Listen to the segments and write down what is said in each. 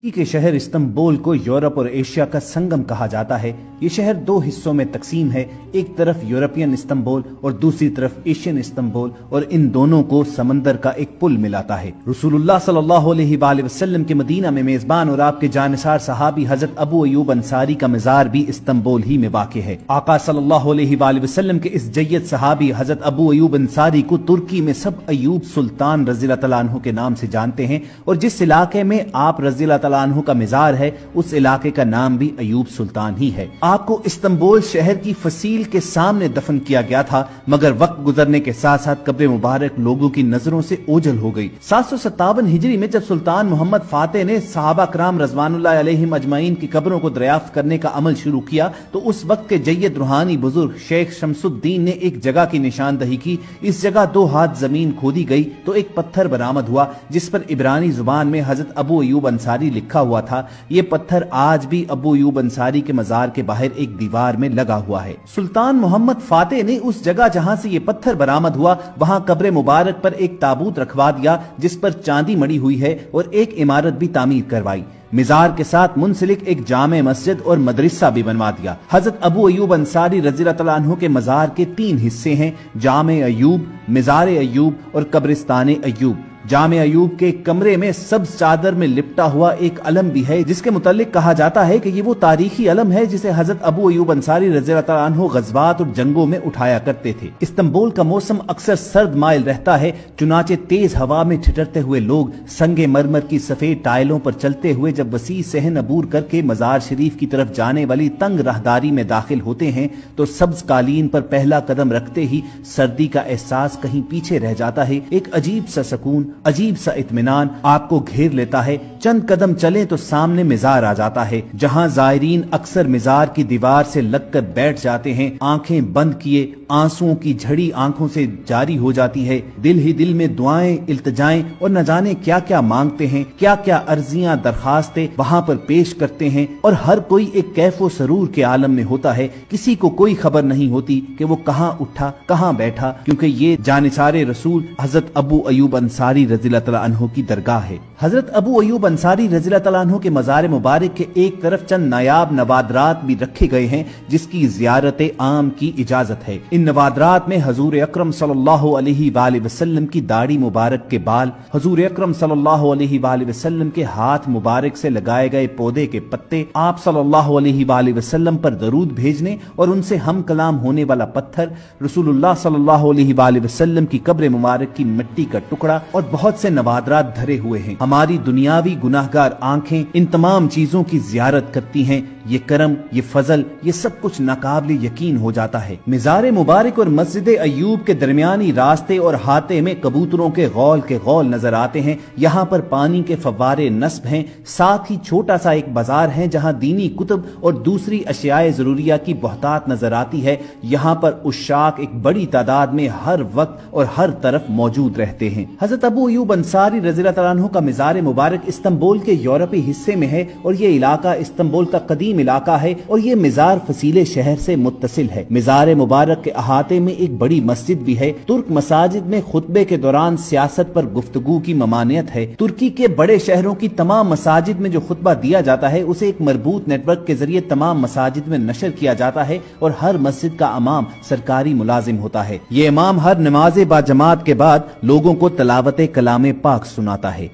के शहर इस्तांबुल को यूरोप और एशिया का संगम कहा जाता है। ये शहर दो हिस्सों में तकसीम है, एक तरफ यूरोपियन इस्तांबुल और दूसरी तरफ एशियन इस्तांबुल, और इन दोनों को समंदर का एक पुल मिलाता है। रसूलुल्लाह सल्लल्लाहु अलैहि वसल्लम के मदीना में मेजबान और आपके जानिसार सहाबी हजरत अबू अयूब अंसारी का मजार भी इस्तांबुल ही में वाक़ है। आका सल्लल्लाहु अलैहि वसल्लम के इस जय्यद सहाबी हजरत अबू अयूब अंसारी को तुर्की में सब अयूब सुल्तान रज़ियल्लाहु तआला अन्हु के नाम से जानते हैं, और जिस इलाके में आप रज़ियल्लाहु तआला अन्हु का मजार है उस इलाके का नाम भी अयूब सुल्तान ही है। आपको इस्तांबुल शहर की फसील के सामने दफन किया गया था, मगर वक्त गुजरने के साथ साथ कब्र मुबारक लोगों की नजरों से ओझल हो गई। 757 हिजरी में जब सुल्तान मोहम्मद फातेह ने सहाबा कराम रज़वानुल्लाह अलैहिम अजमाइन की कब्रों को दरियाफ्त करने का अमल शुरू किया, तो उस वक्त के जय्यद रूहानी बुजुर्ग शेख शमसुद्दीन ने एक जगह की निशानदही की। इस जगह 2 हाथ जमीन खोदी गई तो एक पत्थर बरामद हुआ जिस पर इब्रानी जुबान में हजरत अबू अयूब अंसारी लिखा हुआ था। ये पत्थर आज भी अबू अयूब अंसारी के मजार के बाहर एक दीवार में लगा हुआ है। सुल्तान मोहम्मद फातेह ने उस जगह जहां से ये पत्थर बरामद हुआ वहां कब्र मुबारक पर एक ताबूत रखवा दिया जिस पर चांदी मड़ी हुई है, और एक इमारत भी तामीर करवाई। मिजार के साथ मुंसलिक एक जामे मस्जिद और मदरसा भी बनवा दिया। हजरत अबू अयूब अंसारी रज़ियल्लाहु तआला अन्हु के मजार के 3 हिस्से हैं, जामे अयूब, मिजार अयूब और कब्रिस्तान अयूब। जामे अयूब के कमरे में सब्ज चादर में लिपटा हुआ एक अलम भी है जिसके मुतालिक कहा जाता है कि ये वो तारीखी अलम है जिसे हजरत अबू अयूब अंसारी रज़ियल्लाहु तआला अन्हु गज़वात और जंगों में उठाया करते थे। इस्तांबुल का मौसम अक्सर सर्द माइल रहता है, चुनाचे तेज हवा में ठिठुरते हुए लोग संगे मरमर की सफेद टाइलों पर चलते हुए जब वसी सहन अबूर करके मजार शरीफ की तरफ जाने वाली तंग राहदारी में दाखिल होते हैं तो सब्ज कालीन पर पहला कदम रखते ही सर्दी का एहसास कहीं पीछे रह जाता है। एक अजीब सा सुकून, अजीब सा इत्मीनान आपको घेर लेता है। चंद कदम चले तो सामने मिजार आ जाता है जहां जायरीन अक्सर मिजार की दीवार से लगकर बैठ जाते हैं, आंखें बंद किए, आंसुओं की झड़ी आंखों से जारी हो जाती है। दिल ही दिल में दुआएं, इल्तिजाएं और न जाने क्या क्या मांगते हैं, क्या क्या अर्जियां दरखास्तें वहां पर पेश करते हैं, और हर कोई एक कैफो सरूर के आलम में होता है। किसी को कोई खबर नहीं होती कि वो कहाँ उठा कहाँ बैठा, क्योंकि ये जानिसारे रसूल हजरत अबू अयूब अंसारी रज़ियल्लाहु तआला अन्हु की दरगाह है। हजरत अबू अयूब अंसारी रज़ियल्लाहु तआला अन्हु के मजार मुबारक के एक तरफ चंद नायाब नवादरात भी रखे गए हैं जिसकी जियारत आम की इजाजत है। इन नवादरात में हजूर अकरम सल्लल्लाहु अलैहि वसल्लम की दाढ़ी मुबारक के बाल, हजूर अकरम सल्लल्लाहु अलैहि वसल्लम के हाथ मुबारक से लगाए गए पौधे के पत्ते, आप सल्लल्लाहु अलैहि वसल्लम पर दरूद भेजने और उनसे हम कलाम होने वाला पत्थर, रसूलुल्लाह सल्लल्लाहु अलैहि वसल्लम की कब्र मुबारक की मिट्टी का टुकड़ा और बहुत से नवादरात धरे हुए हैं। हमारी दुनियावी गुनाहगार आंखें इन तमाम चीजों की जियारत करती हैं। ये करम, ये फजल, ये सब कुछ नाकाबिल यकीन हो जाता है। मिजार मुबारक और मस्जिद अयूब के दरमियानी रास्ते और हाथे में कबूतरों के गौल नजर आते हैं। यहाँ पर पानी के फव्वारे नस्ब हैं। साथ ही छोटा सा एक बाजार है जहाँ दीनी कुतुब और दूसरी अशियाए जरूरिया की बहुतात नजर आती है। यहाँ पर उशाक एक बड़ी तादाद में हर वक्त और हर तरफ मौजूद रहते हैं। हजरत अबू अयूब अंसारी रज़ियल्लाहु तआला अन्हु का मिजार मुबारक इस्तांबुल के यूरोपी हिस्से में है, और ये इलाका इस्तांबुल का कदीम इलाका है, और ये मिजार फसीले शहर से मुत्तसिल है। मिजार मुबारक के अहाते में एक बड़ी मस्जिद भी है। तुर्क मसाजिद में खुतबे के दौरान सियासत पर गुफ्तगू की ममानियत है। तुर्की के बड़े शहरों की तमाम मसाजिद में जो खुतबा दिया जाता है उसे एक मरबूत नेटवर्क के जरिए तमाम मसाजिद में नशर किया जाता है, और हर मस्जिद का इमाम सरकारी मुलाजिम होता है। ये इमाम हर नमाज बाजमात के बाद लोगों को तलावत कलाम पाक सुनाता है।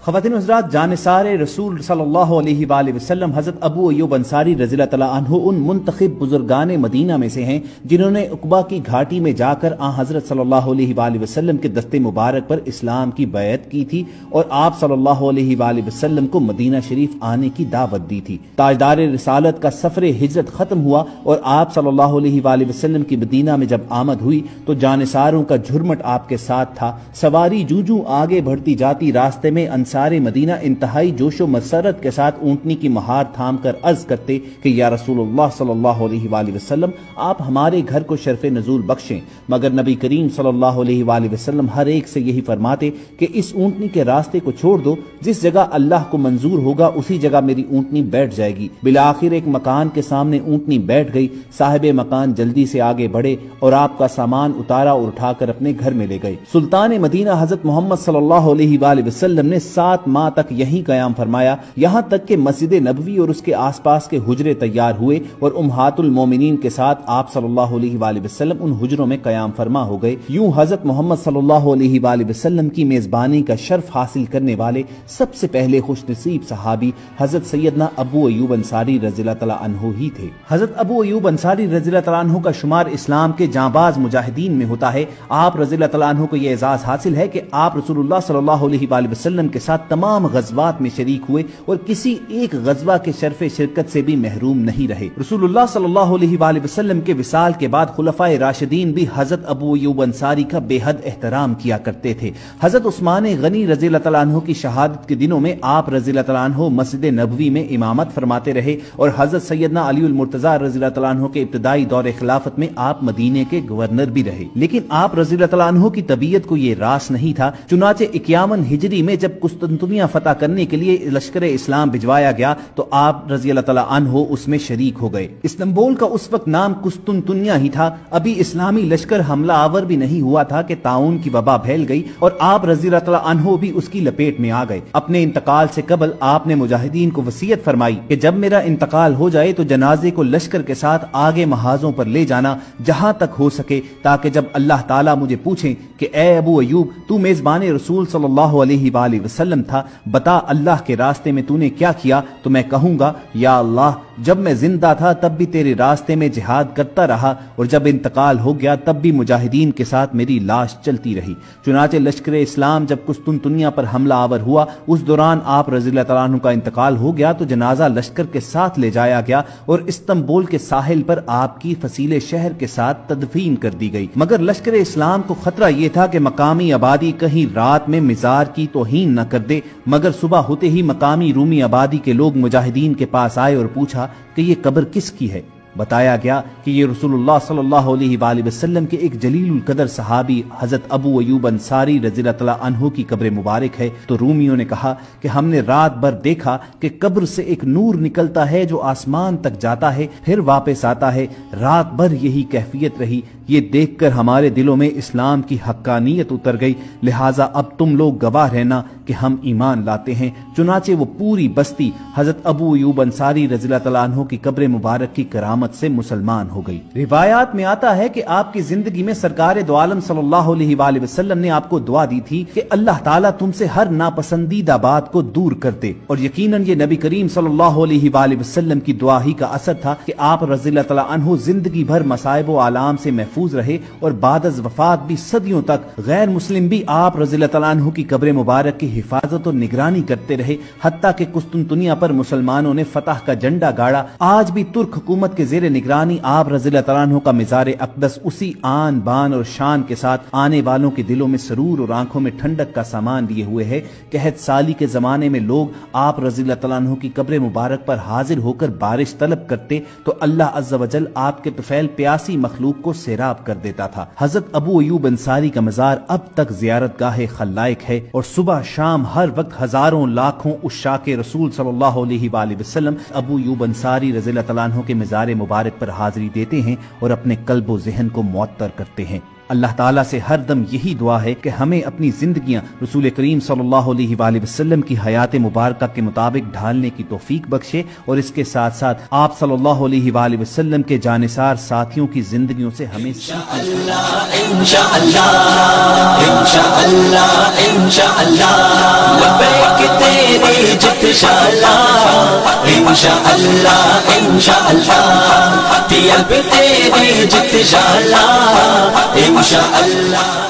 ख़वातीन हज़रात, जानिसार रसूल सल्लल्लाहु अलैहि वसल्लम हज़रत अबू अय्यूब अंसारी रज़ियल्लाहु तआला अन्हु उन मुंतखब बुजुर्गान मदीना में से हैं जिन्होंने उक़बा की घाटी में जाकर हज़रत सल्लल्लाहु अलैहि वसल्लम के दस्ते मुबारक पर इस्लाम की बैत की थी और आप सल्लल्लाहु अलैहि वसल्लम को मदीना शरीफ आने की दावत दी थी। ताजदार रिसालत का सफ़र हिजरत ख़त्म हुआ और आप सल्लल्लाहु अलैहि वसल्लम की मदीना में जब आमद हुई तो जानिसारों का झुरमट आपके साथ था। सवारी जूं आगे बढ़ती जाती, रास्ते में अंसारे मदीना इंतहाई जोशो मसरत के साथ ऊंटनी की महार थाम कर अर्ज करते कि या रसूलुल्लाह सल्लल्लाहु अलैहि वसल्लम, आप हमारे घर को शर्फ नजूल बख्शें। मगर नबी करीम सल्लल्लाहु अलैहि वसल्लम हर एक से यही फरमाते कि इस ऊंटनी के रास्ते को छोड़ दो, जिस जगह अल्लाह को मंजूर होगा उसी जगह मेरी ऊंटनी बैठ जाएगी। बिलाखिर एक मकान के सामने ऊंटनी बैठ गई। साहिब मकान जल्दी से आगे बढ़े और आपका सामान उतारा और उठाकर अपने घर में ले गए। सुल्तान मदीना हजरत मोहम्मद सल्लल्लाहु अलैहि वसल्लम ने 7 माह तक यहीं कयाम फरमाया, यहाँ तक कि मस्जिद नबवी और उसके आसपास के हुजरे तैयार हुए और उम्महातुल मोमिनीन के साथ आप सल्लल्लाहु अलैहि वसल्लम उन हुजरों में कयाम फरमा हो गए। यूं हजरत मोहम्मद सल्लल्लाहु अलैहि वसल्लम की मेजबानी का शर्फ हासिल करने वाले सबसे पहले खुशनसीब सहाबी हजरत सैयदना अबू अय्यूब अंसारी रज़ियल्लाहु तआला अन्हु ही थे। हजरत अबू अय्यूब अंसारी रज़ियल्लाहु तआला अन्हु का शुमार इस्लाम के जांबाज मुजाहिदीन में होता है। आप रज़ियल्लाहु तआला अन्हु को यह एजाज हासिल है कि आप रसूलुल्लाह सल्लल्लाहु अलैहि वसल्लम के साथ तमाम गज़वात में शरीक हुए और किसी एक गज़वा के शर्फ शिरकत से भी महरूम नहीं रहे। रसूलुल्लाह सल्लल्लाहु अलैहि वसल्लम के विसाल के बाद खुलफाए राशिदीन भी हजरत अबू अय्यूब अंसारी का बेहद एहतराम किया करते थे। हजरत उस्मान गनी रज़ियल्लाहु तआला अन्हु की शहादत के दिनों में आप रज़ियल्लाहु तआला अन्हु मस्जिद नबवी में इमामत फरमाते रहे और हजरत सैयदना अलीउल मुर्तज़ा रज़ियल्लाहु तआला अन्हु के इब्तिदाई दौर खिलाफत में आप मदीने के गवर्नर भी रहे। लेकिन आप रज़ियल्लाहु तआला अन्हु की तबीयत को ये रास नहीं था। चुनाचे 51 हिजरी में जब कुस्तुनतुनिया फतह करने के लिए लश्कर इस्लाम भिजवाया गया तो आप रज़ियल्लाहु तआला अन्हु उसमें शरीक हो गए। इस्तांबुल का उस वक्त नाम कुस्तुनतुनिया ही था। अभी इस्लामी लश्कर हमला आवर भी नहीं हुआ था कि ताउन की वबा फैल गई और आप रज़ियल्लाहु तआला अन्हु भी उसकी लपेट में आ गए। अपने इंतकाल से कबल आपने मुजाहिदीन को वसीयत फरमाई कि जब मेरा इंतकाल हो जाए तो जनाजे को लश्कर के साथ आगे महाजों पर ले जाना जहां तक हो सके, ताकि जब अल्लाह ताला मुझे पूछे कि ए अबू अय्यूब, तू मेजबान रसूल सल्लल्लाहु अलैहि वसल्लम था, बता अल्लाह के रास्ते में तूने क्या किया, तो मैं कहूंगा या अल्लाह, जब मैं जिंदा था तब भी तेरे रास्ते में जिहाद करता रहा और जब इंतकाल हो गया तब भी मुजाहिदीन के साथ मेरी लाश चलती रही। चुनाचे लश्कर इस्लाम जब कुस्तुनतुनिया पर हमला आवर हुआ, उस दौरान आप रज़ियल्लाहु तआला अन्हु का इंतकाल हो गया तो जनाजा लश्कर के साथ ले जाया गया और इस्तांबुल के साहिल पर आपकी फसीले शहर के साथ तदफीन कर दी गई। मगर लश्कर इस्लाम को खतरा यह था कि मकामी आबादी कहीं रात में मिजार की तौहीन न कर दे। मगर सुबह होते ही मकामी रूमी आबादी के लोग मुजाहिदीन के पास आए और पूछा कि ये कब्र किसकी है। बताया गया कि ये रसूलुल्लाह सल्लल्लाहु अलैहि वसल्लम के एक जलीलुल कदर सहाबी हजरत अबू अय्यूब अंसारी रज़ियल्लाहु तआला अन्हु की कब्र मुबारक है। तो रूमियों ने कहा कि हमने रात भर देखा कि कब्र से एक नूर निकलता है जो आसमान तक जाता है फिर वापस आता है। रात भर यही कैफियत रही। ये देखकर हमारे दिलों में इस्लाम की हक्कानियत उतर गई। लिहाजा अब तुम लोग गवाह रहना कि हम ईमान लाते हैं। चुनाचे वो पूरी बस्ती हजरत अबू अय्यूब अंसारी रज़ियल्लाहु तआला अन्हु की कब्र मुबारक की करामत से मुसलमान हो गई। रिवायात में आता है कि आपकी जिंदगी में सरकार दो आलम सल्लल्लाहु अलैहि वसल्लम ने आपको दुआ दी थी कि अल्लाह ताला तुमसे हर नापसंदीदा बात को दूर कर दे। और यकीनन ये नबी करीम सल्लल्लाहु अलैहि वसल्लम की दुआ ही का असर था कि आप रज़ियल्लाहु तआला अन्हु जिंदगी भर मसाइब व आलाम से महफूज रहे और बाद अज़ वफात भी सदियों तक गैर मुस्लिम भी आप रज़ियल्लाहु तआला अन्हु की कब्र मुबारक की हिफाजत और निगरानी करते रहे। हत्ता कि कुस्तुनतुनिया पर मुसलमानों ने फतह का झंडा गाड़ा। आज भी तुर्क हुकूमत के ज़ेरे निगरानी आप रज़ियल्लाहु तआला अन्हु का मिज़ार अक़दस उसी आन बान और शान के साथ आने वालों के दिलों में सरूर और आंखों में ठंडक का सामान लिए हुए है। कहत साली के जमाने में लोग आप रज़ियल्लाहु तआला अन्हु की कब्र मुबारक पर हाजिर होकर बारिश तलब करते तो अल्लाह अज़्ज़ व जल आपके तुफैल प्यासी मखलूक को सैराब कर देता था। हजरत अबू अय्यूब अंसारी का मज़ार अब तक ज़ियारत गाहे खल्लाइक है और सुबह शाम हर वक्त हजारों लाखों उश्शाके रसूल सल्लल्लाहु अलैहि वसल्लम अबू अय्यूब अंसारी रज़ियल्लाहु तआला अन्हु के मिज़ार मुबारक पर हाजिरी देते हैं और अपने कल्ब व ज़हन को मुअत्तर करते हैं। अल्लाह ताला से हर दम यही दुआ है कि हमें अपनी जिंदगियां रसूल करीम सल्लल्लाहु अलैहि वसल्लम की हयात मुबारका के मुताबिक ढालने की तौफीक बख्शे और इसके साथ साथ आप सल्लल्लाहु अलैहि वसल्लम के जानिसार साथियों की जिंदगियों से हमें इंशाअल्लाह इंशाअल्लाह इंशाअल्लाह इंशाअल्लाह انشاءاللہ انشاءاللہ انشاءاللہ دیا پہ تیری جت انشاءاللہ انشاءاللہ.